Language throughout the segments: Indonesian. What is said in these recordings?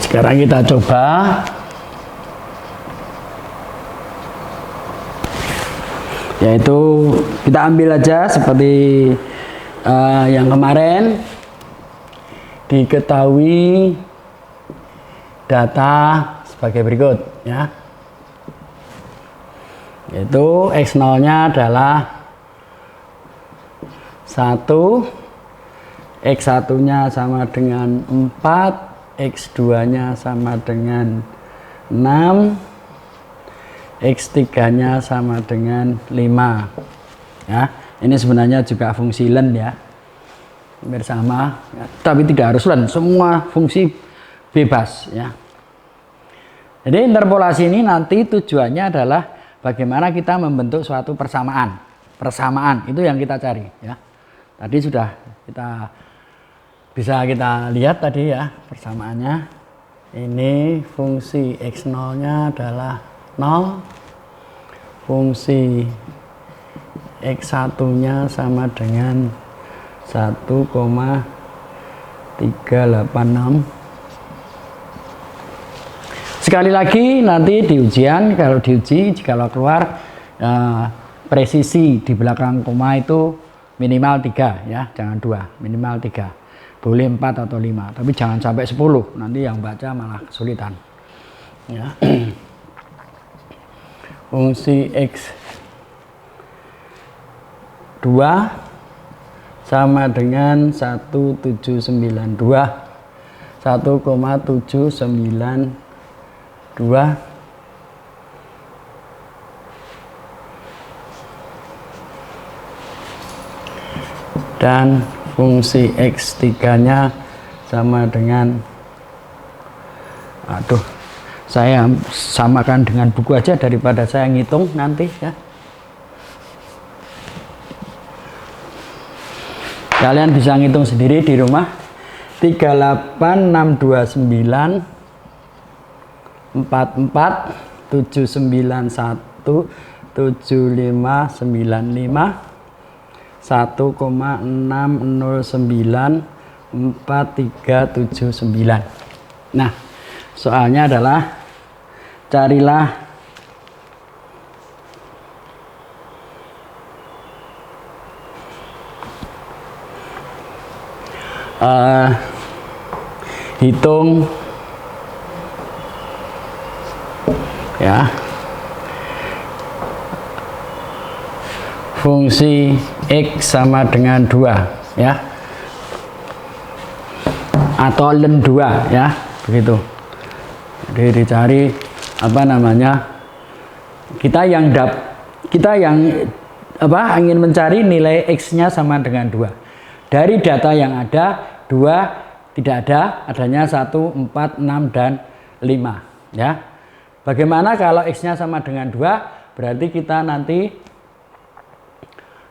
Sekarang kita coba. Yaitu kita ambil aja seperti yang kemarin. Diketahui data sebagai berikut ya. Yaitu X0 nya adalah 1, X1 nya sama dengan 4, X2 nya sama dengan 6, X3 nya sama dengan 5 ya. Ini sebenarnya juga fungsi len ya, bersama ya. Tapi tidak harus len, semua fungsi bebas ya. Jadi interpolasi ini nanti tujuannya adalah bagaimana kita membentuk suatu persamaan itu yang kita cari ya. Tadi sudah bisa kita lihat tadi ya persamaannya. Ini fungsi X0 nya adalah 0, fungsi X1 nya sama dengan 1,386. Sekali lagi nanti di ujian, kalau diuji jikalau keluar presisi di belakang koma itu minimal 3 ya, jangan 2, minimal 3. Boleh 4 atau 5, tapi jangan sampai 10, nanti yang baca malah kesulitan ya. Fungsi X2 sama dengan 1,792 dan fungsi X3 nya sama dengan, saya samakan dengan buku aja daripada saya ngitung nanti ya. Kalian bisa ngitung sendiri di rumah. 38629 44 791 7595 1,609 4379. Nah, soalnya adalah carilah hitung ya fungsi X sama dengan 2 ya, atau len 2 ya, begitu. Jadi dicari apa namanya, kita yang ingin mencari nilai X nya sama dengan 2. Dari data yang ada 2 tidak ada, adanya 1, 4, 6 dan 5 ya. Bagaimana kalau X nya sama dengan 2? Berarti kita nanti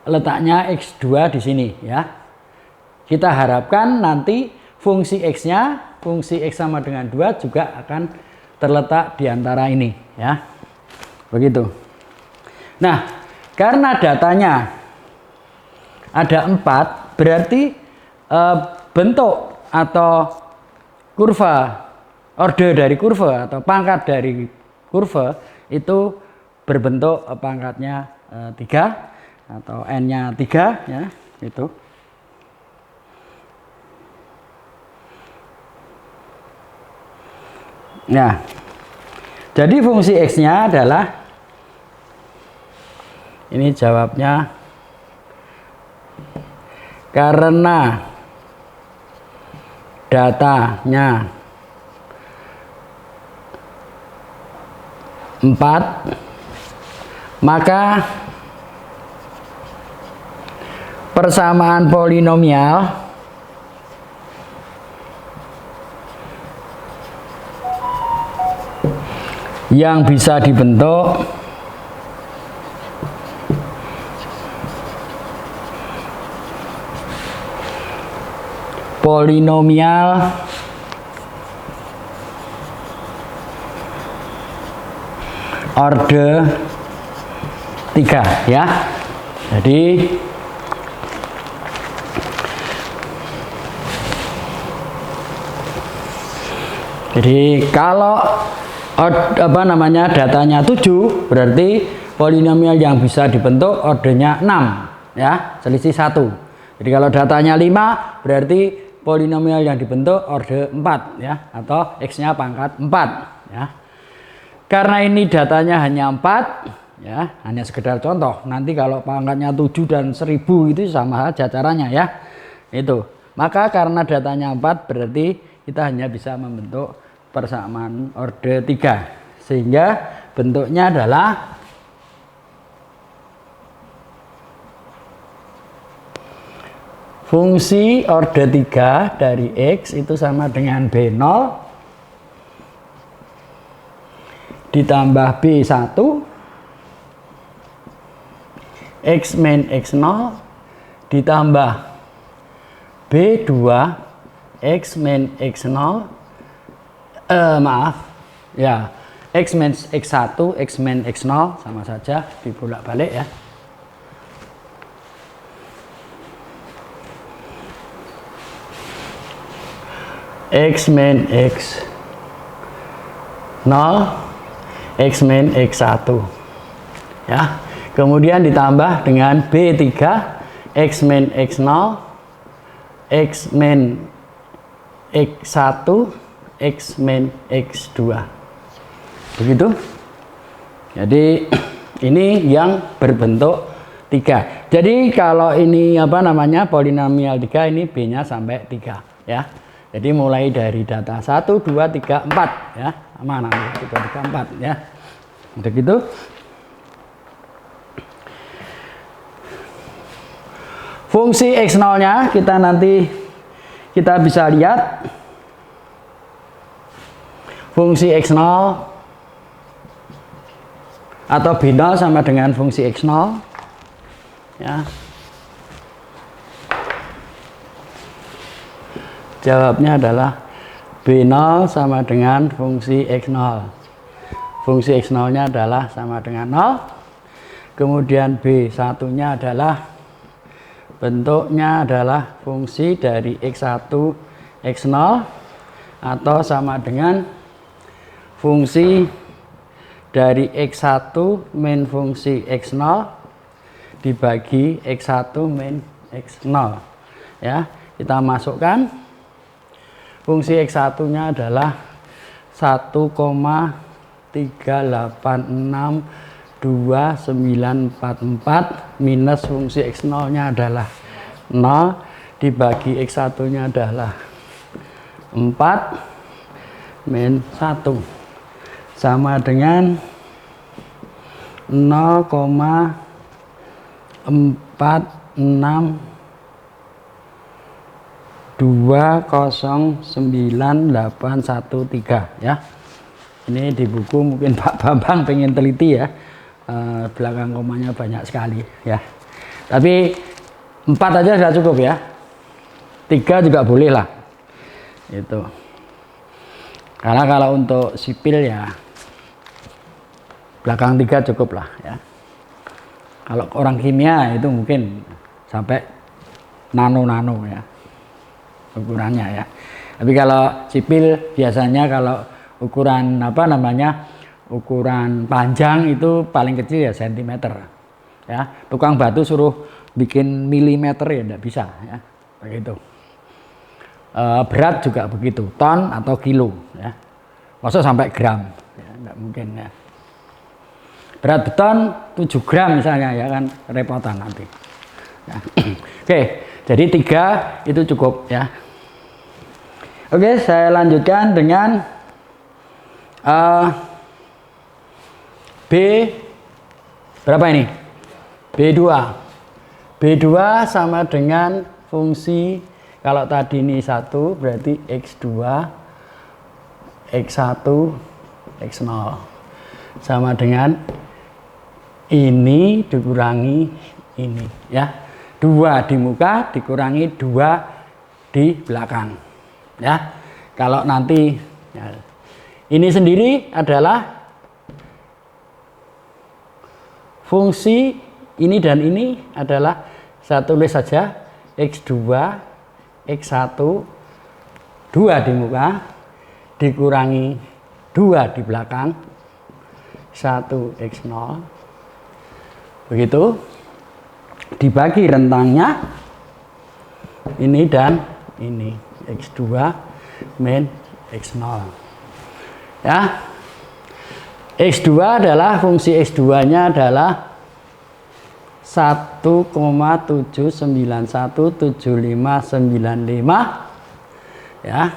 letaknya X2 di sini ya. Kita harapkan nanti fungsi X nya, fungsi X sama dengan 2 juga akan terletak di antara ini ya. Begitu. Nah, karena datanya ada 4, berarti bentuk atau kurva, orde dari kurva atau pangkat dari kurva itu berbentuk pangkatnya 3 atau n-nya 3 ya, itu. Nah, jadi fungsi X-nya adalah, ini jawabnya, karena datanya 4, maka persamaan polinomial yang bisa dibentuk polinomial orde 3 ya. Jadi Jadi kalau datanya 7, berarti polinomial yang bisa dibentuk ordenya 6 ya, selisih 1. Jadi kalau datanya 5, berarti polinomial yang dibentuk orde 4 ya, atau x-nya pangkat 4 ya. Karena ini datanya hanya 4 ya, hanya sekedar contoh. Nanti kalau pangkatnya 7 dan 1000 itu sama saja caranya ya. Itu. Maka karena datanya 4, berarti kita hanya bisa membentuk persamaan orde 3. Sehingga bentuknya adalah fungsi orde 3 dari X itu sama dengan B0 ditambah B1 X min X0 ditambah B2 X min X0 X min X1 X min X0 sama saja, dibolak-balik ya. X min X0 X min X1 ya. Kemudian ditambah dengan B3 X min X0 X min X1 X min X2. Begitu. Jadi ini yang berbentuk 3. Jadi kalau ini polinomial 3, ini B-nya sampai 3 ya. Jadi mulai dari data 1, 2, 3, 4 ya. Mana 1, 2, 3, 4 ya. Begitu. Fungsi X0-nya kita bisa lihat. Fungsi X0 atau B0 sama dengan fungsi X0 ya. Jawabnya adalah B0 sama dengan fungsi X0. Fungsi X0-nya adalah sama dengan 0. Kemudian B1-nya adalah bentuknya adalah fungsi dari X1 X0 atau sama dengan fungsi dari X1 min fungsi X0 dibagi X1 min X0 ya. Kita masukkan fungsi X1-nya adalah 1,3862944 minus fungsi X0-nya adalah 0 dibagi X1-nya adalah 4 min 1 sama dengan 0,4620913 ya. Ini di buku mungkin Pak Bambang pengen teliti ya, belakang komanya banyak sekali ya. Tapi 4 aja sudah cukup ya, 3 juga boleh lah itu. Karena kalau untuk sipil ya belakang 3 cukup lah ya. Kalau orang kimia itu mungkin sampai nano-nano ya ukurannya ya. Tapi kalau sipil biasanya kalau ukuran ukuran panjang itu paling kecil ya sentimeter ya. Tukang batu suruh bikin milimeter ya tidak bisa ya, begitu. Berat juga begitu, ton atau kilo ya. Maksud sampai gram ya, tidak mungkin ya. Berat beton 7 gram misalnya ya kan, repotan nanti ya. Oke, jadi 3 itu cukup ya. Oke, saya lanjutkan dengan B berapa ini? B2. B2 sama dengan fungsi, kalau tadi ini 1 berarti X2 X1 X0 sama dengan ini dikurangi ini ya. 2 di muka dikurangi 2 di belakang ya. Kalau nanti ya, ini sendiri adalah fungsi ini dan ini adalah, saya tulis saja X2 X1 2 di muka dikurangi 2 di belakang 1x0 begitu, dibagi rentangnya ini dan ini x2 min x0 ya. X2 adalah fungsi X2 nya adalah 1,7917595 ya,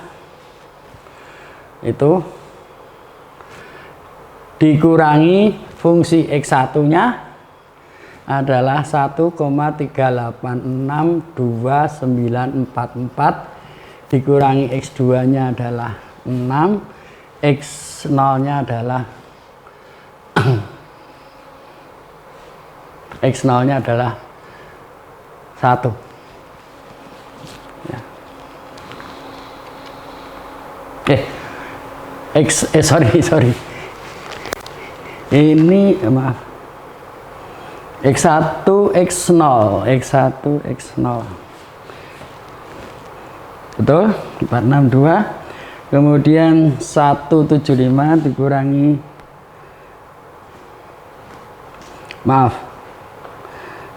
itu dikurangi fungsi X1 nya adalah 1,3862944 dikurangi X2 nya adalah 6, X0 nya adalah X0 nya adalah 1 ya. Sorry ini maaf, X1 X0 betul 462, kemudian 175 dikurangi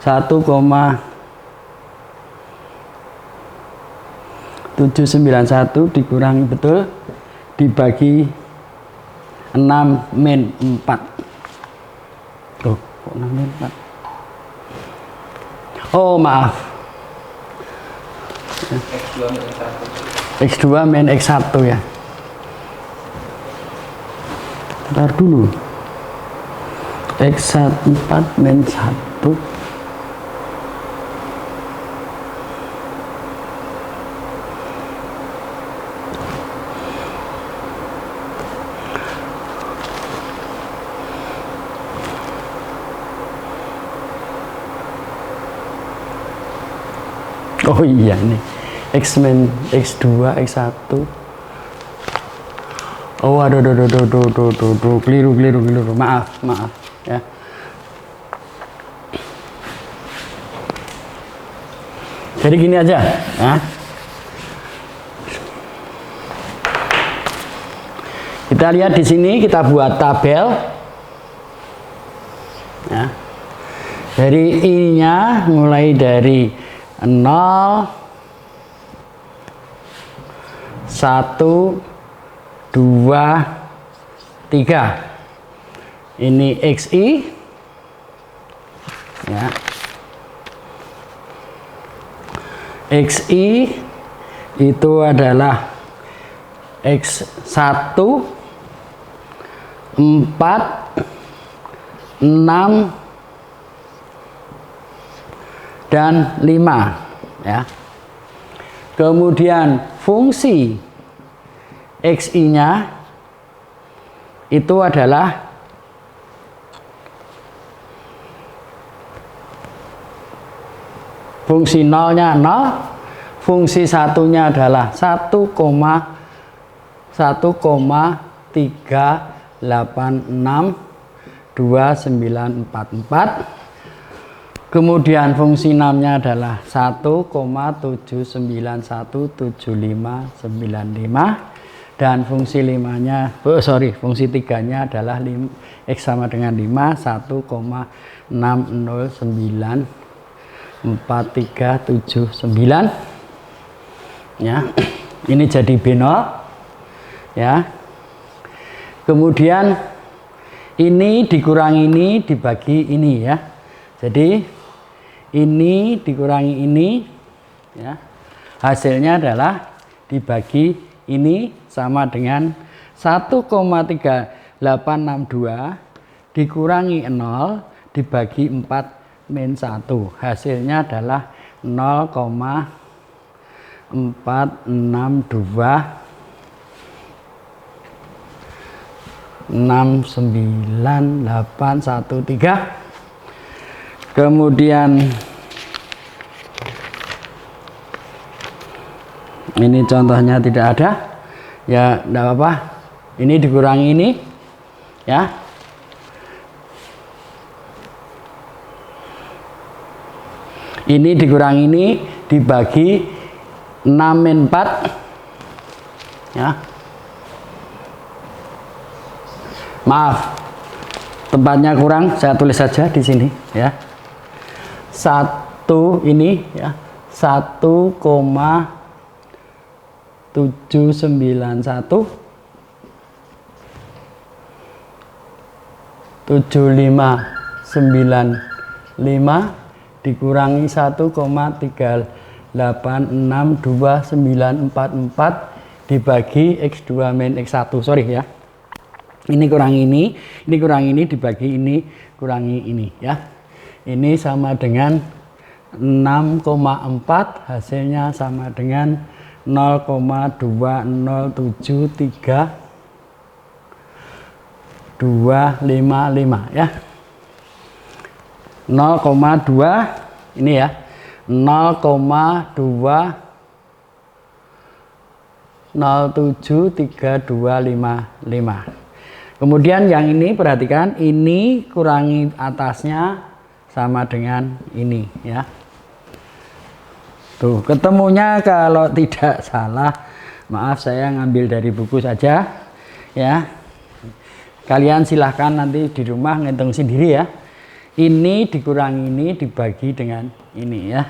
1,791 dikurangi betul dibagi 6 min 4. Tuh, kok 6 min 4? Oh, maaf. X2 min X1 ya. Bentar dulu. X4 min 1 oh iya nih X min X2 X1 oh aduh keliru maaf ya. Jadi gini aja ya. Kita lihat di sini, kita buat tabel ya. Dari I-nya mulai dari 0 1 2 3 ini XI ya. XI itu adalah X1 4 6 dan 5 ya. Kemudian fungsi XI nya itu adalah fungsi 0 nya 0, fungsi 1 nya adalah 1,3862944. Kemudian fungsi 6 nya adalah 1,7917595 dan fungsi 5 nya fungsi 3 nya adalah X sama dengan 5 1,6094379 ya. Ini jadi B0 ya. Kemudian ini dikurangi ini dibagi ini ya. Jadi ini dikurangi ini ya, hasilnya adalah dibagi ini sama dengan 1,3862 dikurangi 0 dibagi 4 min 1, hasilnya adalah 0,462699813. Kemudian ini contohnya tidak ada ya, tidak apa-apa, ini dikurangi ini ya. Ini dikurangi ini dibagi 6 min 4 ya. Maaf, tempatnya kurang, saya tulis saja di sini ya. 1 ini ya, 1,791 7595 dikurangi 1,3862944 dibagi X2 min X1. Sorry ya. Ini kurang ini kurang ini dibagi ini kurangi ini ya. Ini sama dengan 6,4, hasilnya sama dengan 0,2073255 ya. 0,2 ini ya, 0,2073255. Kemudian yang ini perhatikan, ini kurangi atasnya sama dengan ini ya. Tuh, ketemunya kalau tidak salah, maaf saya ngambil dari buku saja ya. Kalian silahkan nanti di rumah ngitung sendiri ya. Ini dikurangi ini dibagi dengan ini ya.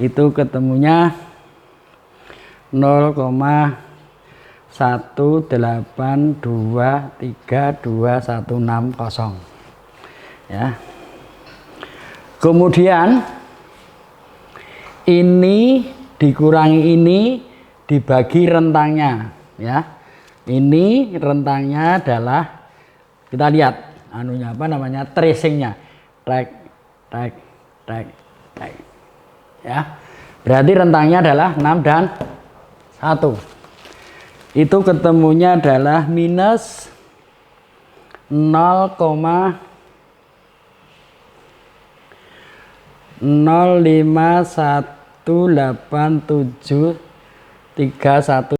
Itu ketemunya 0,1823216 ya. Kemudian ini dikurangi ini dibagi rentangnya ya. Ini rentangnya adalah, kita lihat anunya apa namanya, tracingnya, tag ya. Berarti rentangnya adalah 6 dan 1. Itu ketemunya adalah minus 0,051873